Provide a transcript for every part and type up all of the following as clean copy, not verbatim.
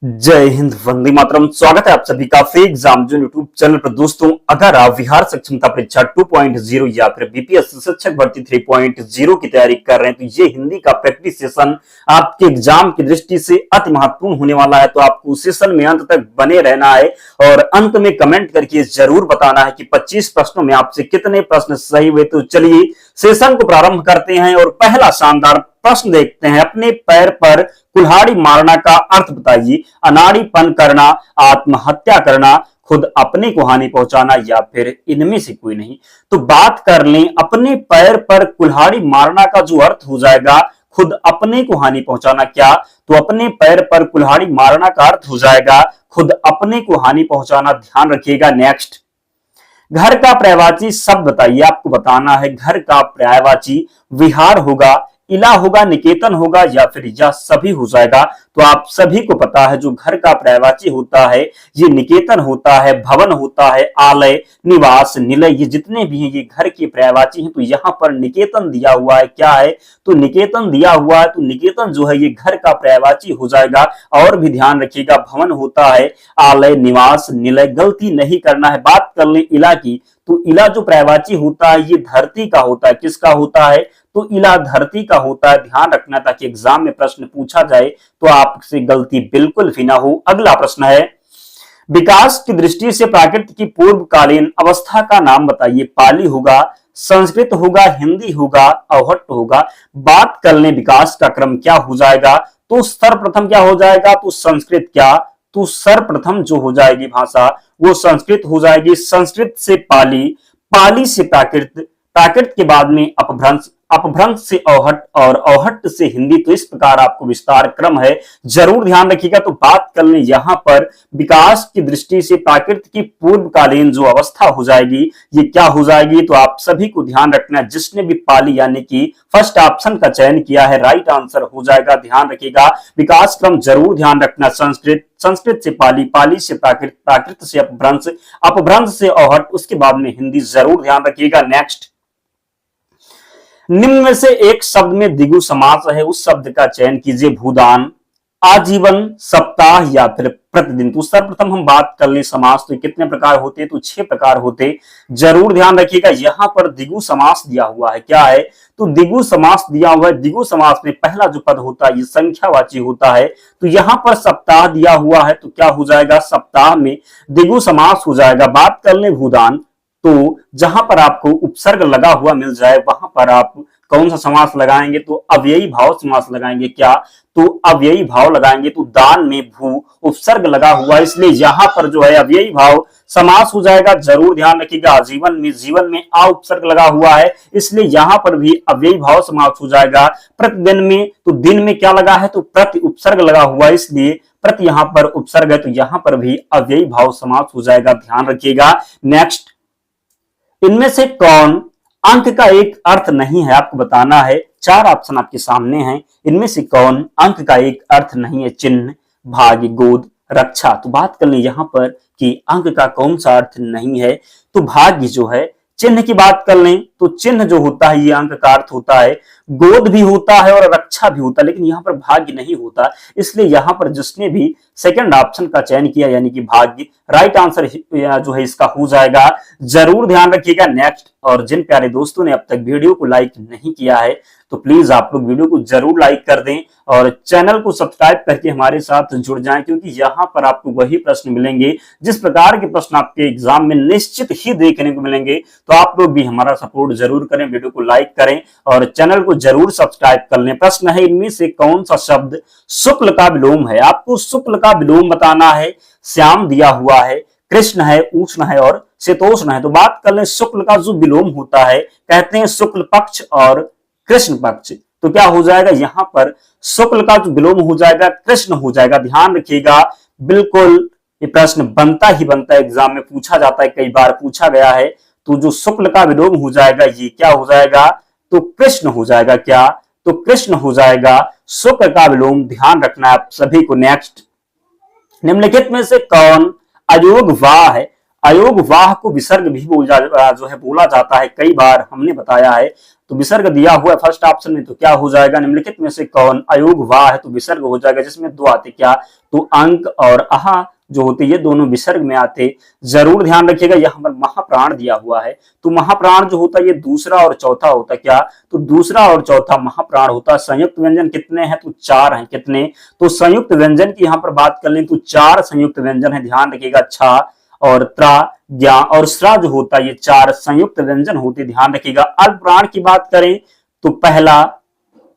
जय हिंद, वंदे मातरम। स्वागत है आप सभी का फेक एग्जाम जो यूट्यूब चैनल पर। दोस्तों, अगर आप बिहार सक्षमता परीक्षा 2.0 या फिर बीपीएससी शिक्षक भर्ती 3.0 की तैयारी कर रहे हैं तो ये हिंदी का प्रैक्टिस सेशन आपके एग्जाम की दृष्टि से अति महत्वपूर्ण होने वाला है। तो आपको सेशन में अंत तक बने रहना है और अंत में कमेंट करके जरूर बताना है कि 25 प्रश्नों में आपसे कितने प्रश्न सही हुए। तो चलिए सेशन को प्रारंभ करते हैं और पहला शानदार प्रश्न देखते हैं। अपने पैर पर कुल्हाड़ी मारना का अर्थ बताइए। अनाड़ीपन करना, आत्महत्या करना, खुद अपने को हानि पहुंचाना या फिर इनमें से कोई नहीं। तो बात कर लें, अपने पैर पर कुल्हाड़ी मारना का जो अर्थ हो जाएगा खुद अपने को हानि पहुंचाना। क्या? तो अपने पैर पर कुल्हाड़ी मारना का अर्थ हो जाएगा खुद अपने को हानि पहुंचाना। ध्यान रखिएगा। नेक्स्ट, घर का पर्यायवाची शब्द बताइए। आपको बताना है घर का पर्यायवाची विहार होगा, इला होगा, निकेतन होगा या फिर यह सभी हो जाएगा। तो आप सभी को पता है जो घर का पर्यायवाची होता है ये निकेतन होता है, भवन होता है, आलय, निवास, निलय, ये जितने भी हैं ये घर के पर्यायवाची हैं। तो यहाँ पर निकेतन दिया हुआ है। क्या है? तो निकेतन दिया हुआ है। तो निकेतन जो है ये घर का पर्यायवाची हो जाएगा। और भी ध्यान रखिएगा, भवन होता है, आलय, निवास, निलय, गलती नहीं करना है। बात कर ले इला की, तो इला जो पर्यायवाची होता है ये धरती का होता है। किसका होता है? तो इला धरती का होता है। ध्यान रखना ताकि एग्जाम में प्रश्न पूछा जाए तो आपसे गलती बिल्कुल भी ना हो। अगला प्रश्न है, विकास की दृष्टि से प्राकृत की पूर्वकालीन अवस्था का नाम बताइए। पाली होगा, संस्कृत होगा, हिंदी होगा, अवहट्ट होगा। बात कर लें विकास का क्रम क्या हो जाएगा, तो सर्वप्रथम क्या हो जाएगा, तो संस्कृत। क्या? तो सर्वप्रथम जो हो जाएगी भाषा वो संस्कृत हो जाएगी। संस्कृत से पाली, पाली से प्राकृत, प्राकृत के बाद में अपभ्रंश, अपभ्रंश से अवहट्ट और अवहट्ट से हिंदी। तो इस प्रकार आपको विस्तार क्रम है, जरूर ध्यान रखिएगा। तो बात कर लें यहां पर विकास की दृष्टि से प्राकृत की पूर्वकालीन जो अवस्था हो जाएगी ये क्या हो जाएगी, तो आप सभी को ध्यान रखना है। जिसने भी पाली यानी कि फर्स्ट ऑप्शन का चयन किया है राइट आंसर हो जाएगा। ध्यान रखिएगा, विकास क्रम जरूर ध्यान रखना। संस्कृत, संस्कृत से पाली, पाली से प्राकृत, प्राकृत से अपभ्रंश, अपभ्रंश से अवहट्ट, उसके बाद में हिंदी। जरूर ध्यान रखिएगा। नेक्स्ट, निम्न में से एक शब्द में द्विगु समास है, उस शब्द का चयन कीजिए। भूदान, आजीवन, सप्ताह या फिर प्रतिदिन। तो सर्वप्रथम हम बात कर ले समास, तो कितने प्रकार होते हैं, तो 6 प्रकार होते। जरूर ध्यान रखिएगा। यहां पर द्विगु समास दिया हुआ है। क्या है? तो द्विगु समास दिया हुआ है। द्विगु समास में पहला जो पद होता है ये संख्यावाची होता है। तो यहां पर सप्ताह दिया हुआ है तो क्या हो जाएगा, सप्ताह में द्विगु समास हो जाएगा। बात कर ले भूदान, तो जहां पर आपको उपसर्ग लगा हुआ मिल जाए वहां पर आप कौन सा समास लगाएंगे, तो अव्ययी भाव समास लगाएंगे। क्या? तो अव्ययी भाव लगाएंगे। तो दान में भू उपसर्ग लगा हुआ, इसलिए यहां पर जो है अव्ययी भाव समास हो जाएगा। जरूर ध्यान रखिएगा। जीवन में, जीवन में आ उपसर्ग लगा हुआ है इसलिए यहां पर भी अव्ययी भाव समास हो जाएगा। प्रतिदिन में, तो दिन में क्या लगा है, तो प्रति उपसर्ग लगा हुआ है इसलिए प्रति यहां पर उपसर्ग है तो यहां पर भी अव्ययी भाव समास हो जाएगा। ध्यान रखिएगा। नेक्स्ट, इनमें से कौन अंक का एक अर्थ नहीं है, आपको बताना है। 4 ऑप्शन आपके सामने हैं। इनमें से कौन अंक का एक अर्थ नहीं है? चिन्ह, भाग्य, गोद, रक्षा। तो बात कर लें यहां पर कि अंक का कौन सा अर्थ नहीं है, तो भाग्य जो है। चिन्ह की बात कर लें तो चिन्ह जो होता है ये अंक का अर्थ होता है। गोद भी होता है और रक्षा भी होता है, लेकिन यहां पर भाग्य नहीं होता, इसलिए यहां पर जिसने भी सेकंड ऑप्शन का चयन किया यानी कि भाग्य, राइट आंसर जो है इसका हो जाएगा। जरूर ध्यान रखिएगा। नेक्स्ट, और जिन प्यारे दोस्तों ने अब तक वीडियो को लाइक नहीं किया है तो प्लीज आप लोग वीडियो को जरूर लाइक कर दें और चैनल को सब्सक्राइब करके हमारे साथ जुड़ जाएं, क्योंकि यहां पर आपको वही प्रश्न मिलेंगे जिस प्रकार के प्रश्न आपके एग्जाम में निश्चित ही देखने को मिलेंगे। तो आप लोग भी हमारा सपोर्ट जरूर करें, वीडियो को लाइक करें और चैनल को जरूर सब्सक्राइब कर लें। प्रश्न है, इनमें से कौन सा शब्द शुक्ल का विलोम है? आपको शुक्ल का विलोम बताना है। श्याम दिया हुआ है, कृष्ण है, उष्ण है और शीतोष्ण है। तो बात कर लें शुक्ल का जो विलोम होता है कहते हैं शुक्ल पक्ष और कृष्ण पक्ष। तो क्या हो जाएगा, यहां पर शुक्ल का जो विलोम हो जाएगा कृष्ण हो जाएगा। ध्यान रखिएगा, बिल्कुल ये प्रश्न बनता ही बनता है, एग्जाम में पूछा जाता है, कई बार पूछा गया है। तो जो शुक्ल का विलोम हो जाएगा ये क्या हो जाएगा, तो कृष्ण हो जाएगा। क्या? तो कृष्ण हो जाएगा शुक्ल का विलोम। ध्यान रखना है आप सभी को। नेक्स्ट, निम्नलिखित में से कौन अयोग वाह है? अयोग वाह को विसर्ग भी जो है बोला जाता है, कई बार हमने बताया है। तो विसर्ग दिया हुआ है फर्स्ट ऑप्शन में, तो क्या हो जाएगा निम्नलिखित में से कौन अयोग वाह है, तो विसर्ग हो जाएगा, जिसमें दो आते क्या, तो अंक और आहा जो होते ये दोनों विसर्ग में आते। जरूर ध्यान रखिएगा यहाँ पर महाप्राण दिया हुआ है, तो महाप्राण जो होता है ये दूसरा और चौथा होता है क्या, तो दूसरा और चौथा महाप्राण होता। संयुक्त व्यंजन कितने हैं, तो 4 हैं। कितने, तो संयुक्त व्यंजन की यहाँ पर बात कर लें तो 4 संयुक्त व्यंजन है, ध्यान रखिएगा। छा और त्रा, ज्ञा और श्रा जो होता है ये 4 संयुक्त व्यंजन होते, ध्यान रखिएगा। अल्पप्राण की बात करें तो पहला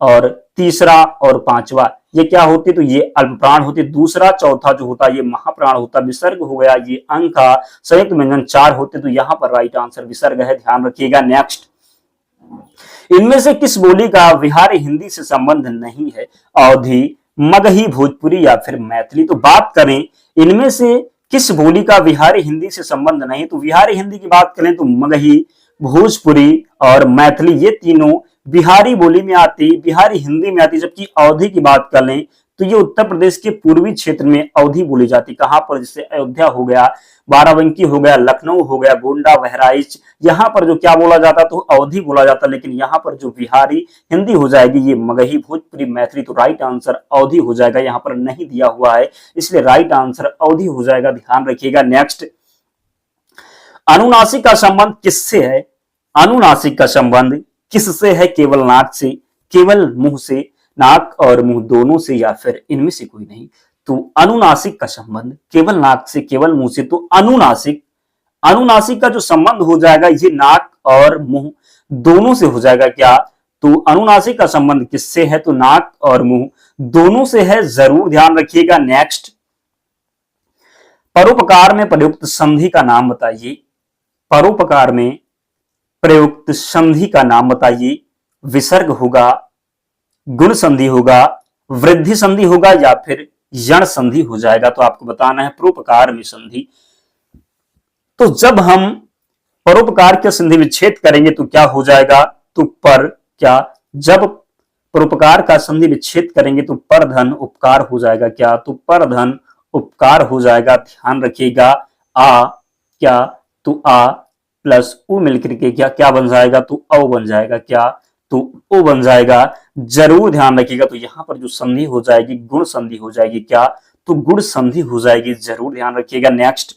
और तीसरा और पांचवा ये क्या होते, तो ये अल्पप्राण होते। दूसरा चौथा जो होता है ये महाप्राण होता। विसर्ग हो गया ये अंक का, संयुक्त व्यंजन 4 होते, तो यहां पर राइट आंसर विसर्ग है, ध्यान रखिएगा। नेक्स्ट, इनमें से किस बोली का बिहारी हिंदी से संबंध नहीं है, अवधी, मगही, भोजपुरी या फिर मैथिली। तो बात करें इनमें से किस बोली का बिहारी हिंदी से संबंध नहीं, तो बिहारी हिंदी की बात करें तो मगही, भोजपुरी और मैथिली ये तीनों बिहारी बोली में आती, बिहारी हिंदी में आती। जबकि अवधी की बात कर लें तो ये उत्तर प्रदेश के पूर्वी क्षेत्र में अवधी बोली जाती। कहां पर, जैसे अयोध्या हो गया, बाराबंकी हो गया, लखनऊ हो गया, गोंडा, बहराइच, यहाँ पर जो क्या बोला जाता तो अवधी बोला जाता। लेकिन यहाँ पर जो बिहारी हिंदी हो जाएगी ये मगही, भोजपुरी, मैथिली। तो राइट आंसर अवधी हो जाएगा, यहाँ पर नहीं दिया हुआ है इसलिए राइट आंसर अवधी हो जाएगा, ध्यान रखिएगा। नेक्स्ट, अनुनासिक का संबंध किससे है, अनुनासिक का संबंध किससे है, केवल नाक से, केवल मुंह से, नाक और मुंह दोनों से, या फिर इनमें से कोई नहीं। तो अनुनासिक का संबंध केवल नाक से, केवल मुंह से, तो अनुनासिक, अनुनासिक का जो संबंध हो जाएगा ये नाक और मुंह दोनों से हो जाएगा। क्या, तो अनुनासिक का संबंध किससे है, तो नाक और मुंह दोनों से है, जरूर ध्यान रखिएगा। नेक्स्ट, परोपकार में प्रयुक्त संधि का नाम बताइए, परोपकार में प्रयुक्त संधि का नाम बताइए। विसर्ग होगा, गुण संधि होगा, वृद्धि संधि होगा या फिर यण संधि हो जाएगा। तो आपको बताना है परोपकार में संधि। तो जब हम परोपकार के संधि विच्छेद करेंगे तो क्या हो जाएगा, तो पर, क्या, जब परोपकार का संधि विच्छेद करेंगे तो पर धन उपकार हो जाएगा। क्या, तो पर धन उपकार हो जाएगा, ध्यान रखिएगा। आ, क्या, तो आ प्लस उ मिलकर के क्या क्या बन जाएगा, तो औ बन जाएगा। क्या, तो ओ बन जाएगा, जरूर ध्यान रखिएगा। तो यहां पर जो संधि हो जाएगी गुण संधि हो जाएगी। क्या, तो गुण संधि हो जाएगी, जरूर ध्यान रखिएगा। नेक्स्ट,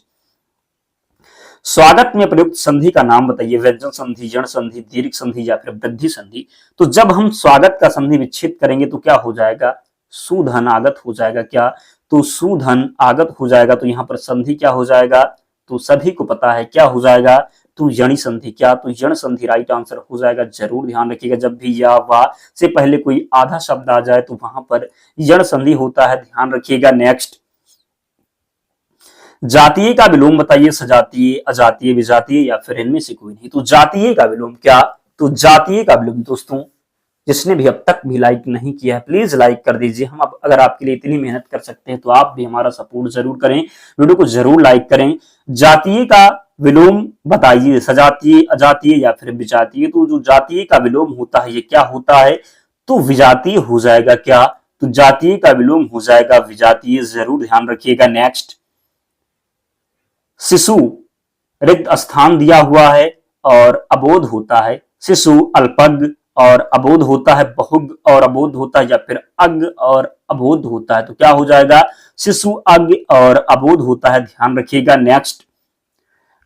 स्वागत में प्रयुक्त संधि का नाम बताइए। व्यंजन संधि, जन संधि, दीर्घ संधि या फिर वृद्धि संधि। तो जब हम स्वागत का संधि विच्छेद करेंगे तो क्या हो जाएगा, सुधन आगत हो जाएगा। क्या, तो सुधन आगत हो जाएगा। तो यहाँ पर संधि क्या हो जाएगा, तो सभी को पता है क्या हो जाएगा, तो यणी संधि। क्या, तो यण संधि राइट आंसर हो जाएगा, जरूर ध्यान रखिएगा। जब भी या वा से पहले कोई आधा शब्द आ जाए तो वहां पर यण संधि होता है, ध्यान रखिएगा। नेक्स्ट, जातीय का विलोम बताइए। सजातीय, अजातीय, विजातीय या फिर इनमें से कोई नहीं। तो जातीय का विलोम, क्या, तो जातीय का विलोम दोस्तों जिसने भी अब तक भी लाइक नहीं किया है प्लीज लाइक कर दीजिए। हम अगर आपके लिए इतनी मेहनत कर सकते हैं तो आप भी हमारा सपोर्ट जरूर करें, वीडियो को जरूर लाइक करें। जातीय का विलोम बताइए, सजातीय, अजातीय या फिर विजातीय। तो जो जातीय का विलोम होता है ये क्या होता है, तो विजातीय हो जाएगा। क्या, तो जातीय का विलोम हो जाएगा विजातीय, जरूर ध्यान रखिएगा। नेक्स्ट, शिशु रिक्त स्थान दिया हुआ है और अबोध होता है। शिशु अल्पज्ञ और अबोध होता है, बहुज्ञ और अबोध होता है या फिर अज्ञ और अबोध होता है। तो क्या हो जाएगा, शिशु अज्ञ और अबोध होता है, ध्यान रखिएगा। नेक्स्ट,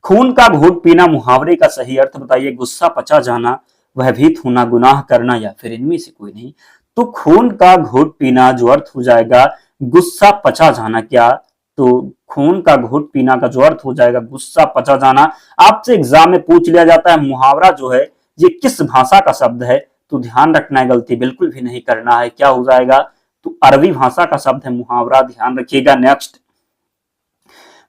खून का घूंट पीना मुहावरे का सही अर्थ बताइए। गुस्सा पचा जाना, भयभीत होना, गुनाह करना या फिर इनमें से कोई नहीं। तो खून का घूंट पीना जो अर्थ हो जाएगा गुस्सा पचा जाना। क्या, तो खून का घूंट पीना का जो अर्थ हो जाएगा गुस्सा पचा जाना। आपसे एग्जाम में पूछ लिया जाता है मुहावरा जो है ये किस भाषा का शब्द है, तो ध्यान रखना है, गलती बिल्कुल भी नहीं करना है। क्या हो जाएगा, तो अरबी भाषा का शब्द है मुहावरा, ध्यान रखिएगा। नेक्स्ट,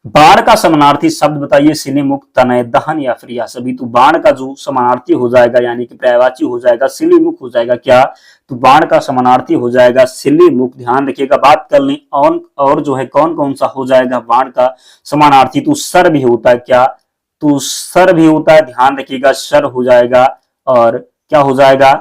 बाण का समानार्थी शब्द बताइए। सिलीमुख, तनय, दहन या फिर या सभी। तो बाण का जो समानार्थी हो जाएगा यानी कि पर्यायवाची हो जाएगा सिलीमुख हो जाएगा। क्या, तो बाण का समानार्थी हो जाएगा सिलीमुख, ध्यान रखिएगा। बात कर लें और जो है कौन कौन सा हो जाएगा बाण का समानार्थी, तो सर भी होता है। क्या, तो सर भी होता है, ध्यान रखिएगा, सर हो जाएगा। और क्या हो जाएगा,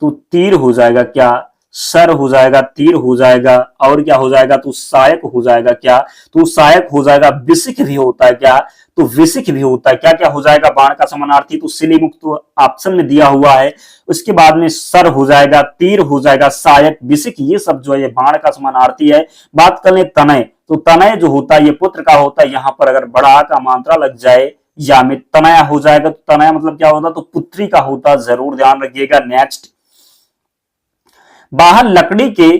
तो तीर हो जाएगा। क्या, सर हो जाएगा, तीर हो जाएगा, और क्या हो जाएगा, तो सहायक हो जाएगा। क्या, तो सहायक हो जाएगा। विसिक भी होता है। क्या, तो विसिक भी होता है। क्या क्या हो जाएगा बाण का समानार्थी, तो सिलीमुक्त तो ऑप्शन में दिया हुआ है। उसके बाद में सर हो जाएगा, तीर हो जाएगा, सहायक, विसिक, ये सब जो है ये बाण का समानार्थी है। बात कर ले तनय, तो तनय जो होता है ये पुत्र का होता है। यहां पर अगर बड़ा का मात्रा लग जाए या में तनया हो जाएगा, तो तनया मतलब क्या होता, तो पुत्री का होता, जरूर ध्यान रखिएगा। नेक्स्ट, बाहर लकड़ी के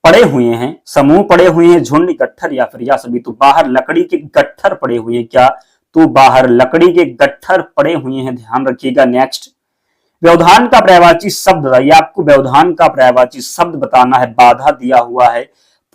पड़े हुए हैं, समूह पड़े हुए हैं, झुंड, गट्ठर या फिर या सभी, तो बाहर लकड़ी के गट्ठर पड़े हुए हैं। क्या, तो बाहर लकड़ी के गट्ठर पड़े हुए हैं, ध्यान रखिएगा। नेक्स्ट, व्यवधान का पर्यायवाची शब्द बताइए, आपको व्यवधान का पर्यायवाची शब्द बताना है। बाधा दिया हुआ है,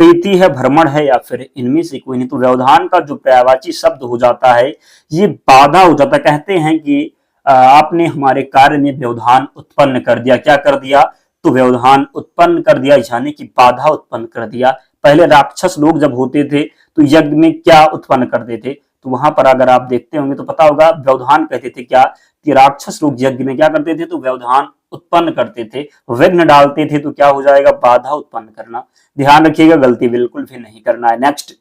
प्रीति है, भ्रमण है, या फिर इनमें से कोई नहीं। तो व्यवधान का जो पर्यायवाची शब्द हो जाता है ये बाधा हो जाता है। कहते हैं कि आपने हमारे कार्य में व्यवधान उत्पन्न कर दिया। क्या कर दिया, तो व्यवधान उत्पन्न कर दिया, यानी कि बाधा उत्पन्न कर दिया। पहले राक्षस लोग जब होते थे तो यज्ञ में क्या उत्पन्न करते थे, तो वहां पर अगर आप देखते होंगे तो पता होगा व्यवधान कहते थे। क्या, कि राक्षस लोग यज्ञ में क्या करते थे, तो व्यवधान उत्पन्न करते थे, विघ्न डालते थे। तो क्या हो जाएगा, बाधा उत्पन्न करना। ध्यान रखिएगा, गलती बिल्कुल भी नहीं करना है। नेक्स्ट,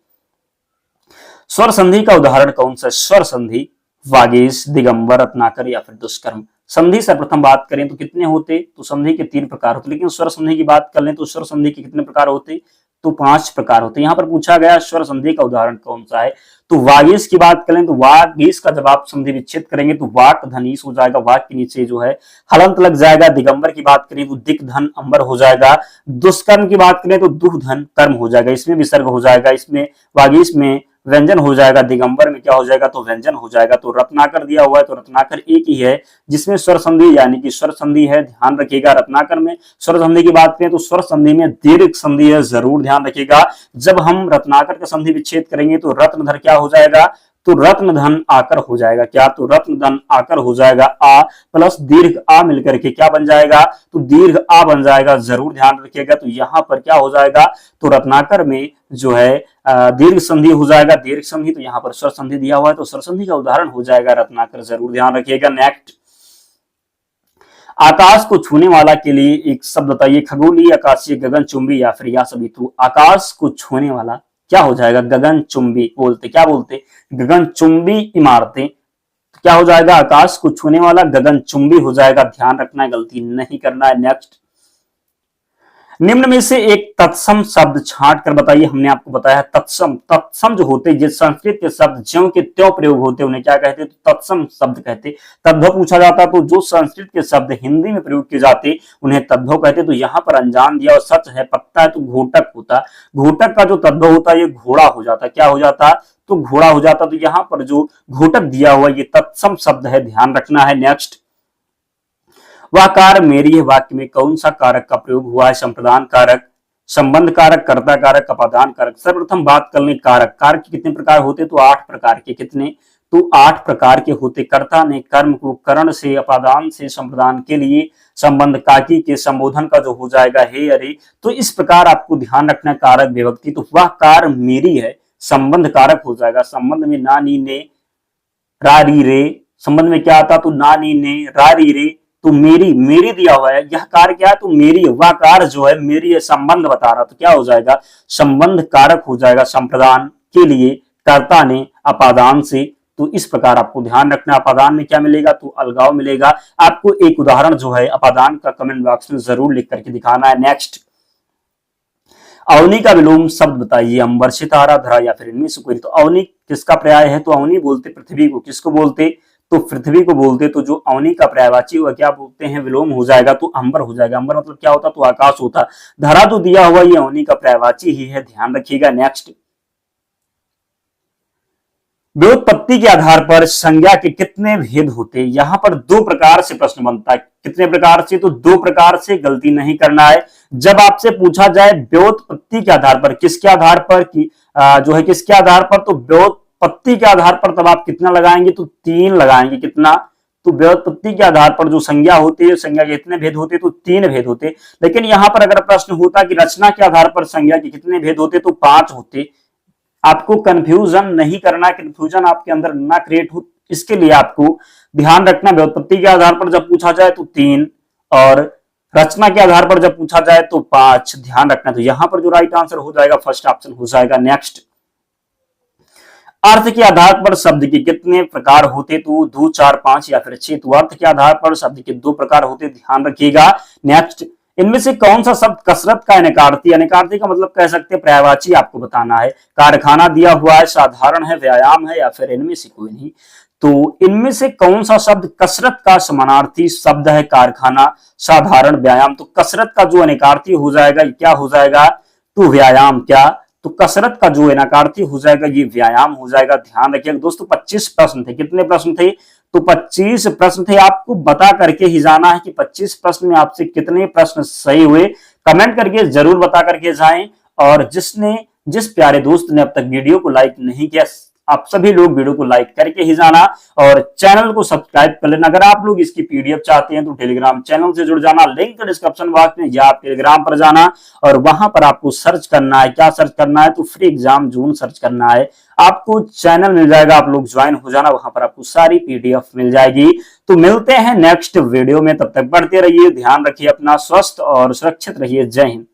स्वर संधि का उदाहरण कौन सा? स्वर संधि, वागीश, दिगंबर, रत्नाकर या फिर दुष्कर्म। संधि से प्रथम बात करें तो कितने होते, तो संधि के 3 प्रकार होते, लेकिन स्वर संधि की बात कर लें तो स्वर संधि के कितने प्रकार होते, तो 5 प्रकार होते। यहां पर पूछा गया स्वर संधि का उदाहरण कौन सा है, तो वागीश की बात करें तो वागीश का जब आप संधि विच्छेद करेंगे तो वाक धनीश हो जाएगा, वाक के नीचे जो है हलंत लग जाएगा। दिगंबर की बात करें तो दिक धन अंबर हो जाएगा। दुष्कर्म की बात करें तो दुह धन कर्म हो जाएगा, इसमें विसर्ग हो जाएगा। इसमें वागीश में व्यंजन हो जाएगा, दिगंबर में क्या हो जाएगा, तो व्यंजन हो जाएगा। तो रत्नाकर दिया हुआ है, तो रत्नाकर एक ही है जिसमें स्वर संधि यानी कि स्वर संधि है, ध्यान रखिएगा। रत्नाकर में स्वर संधि की बात करें तो स्वर संधि में दीर्घ संधि है, जरूर ध्यान रखिएगा। जब हम रत्नाकर का संधि विच्छेद करेंगे तो रत्नधर क्या हो जाएगा, तो रत्न धन आकर हो जाएगा। क्या, तो रत्न धन आकर हो जाएगा। आ प्लस दीर्घ आ मिलकर के क्या बन जाएगा, तो दीर्घ आ बन जाएगा, जरूर ध्यान रखिएगा। तो यहां पर क्या हो जाएगा, तो रत्नाकर में जो है दीर्घ संधि हो जाएगा, दीर्घ संधि। तो यहां पर स्वर संधि दिया हुआ है, तो स्वर संधि का उदाहरण हो जाएगा रत्नाकर, जरूर ध्यान रखिएगा। नेक्स्ट, आकाश को छूने वाला के लिए एक शब्द बताइए, खगोलीय, आकाशीय, गगनचुंबी या फिर या सभी। तो आकाश को छूने वाला क्या हो जाएगा, गगनचुंबी बोलते, क्या बोलते, गगनचुंबी इमारतें। तो क्या हो जाएगा, आकाश को छूने वाला गगनचुंबी हो जाएगा, ध्यान रखना है, गलती नहीं करना है। नेक्स्ट, निम्न में से एक तत्सम शब्द छांट कर बताइए। हमने आपको बताया तत्सम, तत्सम जो होते हैं संस्कृत के शब्द ज्यों के त्यों प्रयोग होते हैं उन्हें क्या कहते हैं, तो तत्सम शब्द कहते। तद्भव पूछा जाता तो जो संस्कृत के शब्द हिंदी में प्रयोग किए जाते उन्हें तद्भव कहते। तो यहाँ पर अनजान दिया और सच है, पत्ता है तो घोटक होता। घोटक का जो तद्भव होता है ये घोड़ा हो जाता, क्या हो जाता, तो घोड़ा हो जाता। तो यहाँ पर जो घोटक दिया हुआ ये तत्सम शब्द है, ध्यान रखना है। नेक्स्ट, वह कार मेरी है वाक्य में कौन सा कारक का प्रयोग हुआ है, संप्रदान कारक, संबंध कारक, कर्ता कारक, अपादान कारक। सर्वप्रथम बात कर लें कारक। कारक के कितने प्रकार होते, तो 8 प्रकार के। कितने, तो 8 प्रकार के होते। कर्ता ने कर्म को करण से, अपादान से, संप्रदान के लिए, संबंध काकी के, संबोधन का जो हो जाएगा हे अरे। तो इस प्रकार आपको ध्यान रखना कारक विभक्ति। तो वह कार मेरी है, संबंध कारक हो जाएगा। संबंध में ना नी ने रा री रे, संबंध में क्या आता, तो ना नी ने रा री रे। तो मेरी, मेरी दिया हुआ है, यह कार क्या है, तो मेरी है। वह कार जो है मेरी है, संबंध बता रहा, तो क्या हो जाएगा, संबंध कारक हो जाएगा। संप्रदान के लिए, कर्ता ने, अपादान से। तो इस प्रकार आपको ध्यान रखना, अपादान में क्या मिलेगा, तो अलगाव मिलेगा। आपको एक उदाहरण जो है अपादान का कमेंट बॉक्स में जरूर लिख करके दिखाना है। नेक्स्ट, अवनी का विलोम शब्द बताइए, अंबर, सितारा, धरा या फिर इनमें से कोई। तो अवनी किसका पर्याय है, तो अवनी बोलते पृथ्वी को। किसको बोलते, तो पृथ्वी को बोलते। तो जो अवनी का पर्यायवाची हुआ क्या बोलते हैं, विलोम हो जाएगा, तो अंबर हो जाएगा। अंबर मतलब क्या होता, तो आकाश होता। धरा तो दिया हुआ ये अवनी का पर्यायवाची ही है, ध्यान रखिएगा। नेक्स्ट, व्युत्पत्ति के आधार पर संज्ञा के कितने भेद होते हैं, यहां पर 2 प्रकार से प्रश्न बनता है। कितने प्रकार से, तो 2 प्रकार से, गलती नहीं करना है। जब आपसे पूछा जाए व्युत्पत्ति के आधार पर, किसके आधार पर कि जो है किसके आधार पर, तो व्युत्पत्ति के आधार पर, तब आप कितना लगाएंगे, तो 3 लगाएंगे। कितना, तो व्युत्पत्ति के आधार पर जो संज्ञा होती है, संज्ञा के कितने भेद होते, तो 3 भेद होते। लेकिन यहां पर अगर प्रश्न होता कि रचना के आधार पर संज्ञा के कितने भेद होते, तो 5 होते। आपको कंफ्यूजन नहीं करना, कंफ्यूजन आपके अंदर ना क्रिएट हो, इसके लिए आपको ध्यान रखना। व्युत्पत्ति के आधार पर जब पूछा जाए तो 3 और रचना के आधार पर जब पूछा जाए तो 5 ध्यान रखना। तो यहां पर जो राइट आंसर हो जाएगा फर्स्ट ऑप्शन हो जाएगा। नेक्स्ट, अर्थ के आधार पर शब्द के कितने प्रकार होते? तो 2, 4, 5 या फिर 6। तो अर्थ के आधार पर शब्द के 2 प्रकार होते, ध्यान रखिएगा। नेक्स्ट, इनमें से कौन सा शब्द कसरत का अनेकार्थी, अनेकार्थी का मतलब कह सकते हैं पर्यायवाची आपको बताना है। कारखाना दिया हुआ है, साधारण है, व्यायाम है या फिर इनमें से कोई नहीं। तो इनमें से कौन सा शब्द कसरत का समानार्थी शब्द है? कारखाना, साधारण, व्यायाम। तो कसरत का जो अनेकार्थी हो जाएगा क्या हो जाएगा? तो व्यायाम। क्या? तो कसरत का जो अनेकार्थी हो जाएगा ये व्यायाम हो जाएगा। ध्यान रखिएगा दोस्तों, 25 प्रश्न थे। कितने प्रश्न थे? तो 25 प्रश्न थे। आपको बता करके ही जाना है कि 25 प्रश्न में आपसे कितने प्रश्न सही हुए। कमेंट करके जरूर बता करके जाएं। और जिस प्यारे दोस्त ने अब तक वीडियो को लाइक नहीं किया, आप सभी लोग वीडियो को लाइक करके ही जाना और चैनल को सब्सक्राइब कर लेना। अगर आप लोग इसकी पीडीएफ चाहते हैं तो टेलीग्राम चैनल से जुड़ जाना, लिंक डिस्क्रिप्शन बॉक्स में, या आप टेलीग्राम पर जाना और वहां पर आपको सर्च करना है। क्या सर्च करना है? तो फ्री एग्जाम जोन सर्च करना है। आपको चैनल मिल जाएगा, आप लोग ज्वाइन हो जाना, वहां पर आपको सारी पीडीएफ मिल जाएगी। तो मिलते हैं नेक्स्ट वीडियो में, तब तक पढ़ते रहिए, ध्यान रखिए अपना, स्वस्थ और सुरक्षित रहिए। जय हिंद।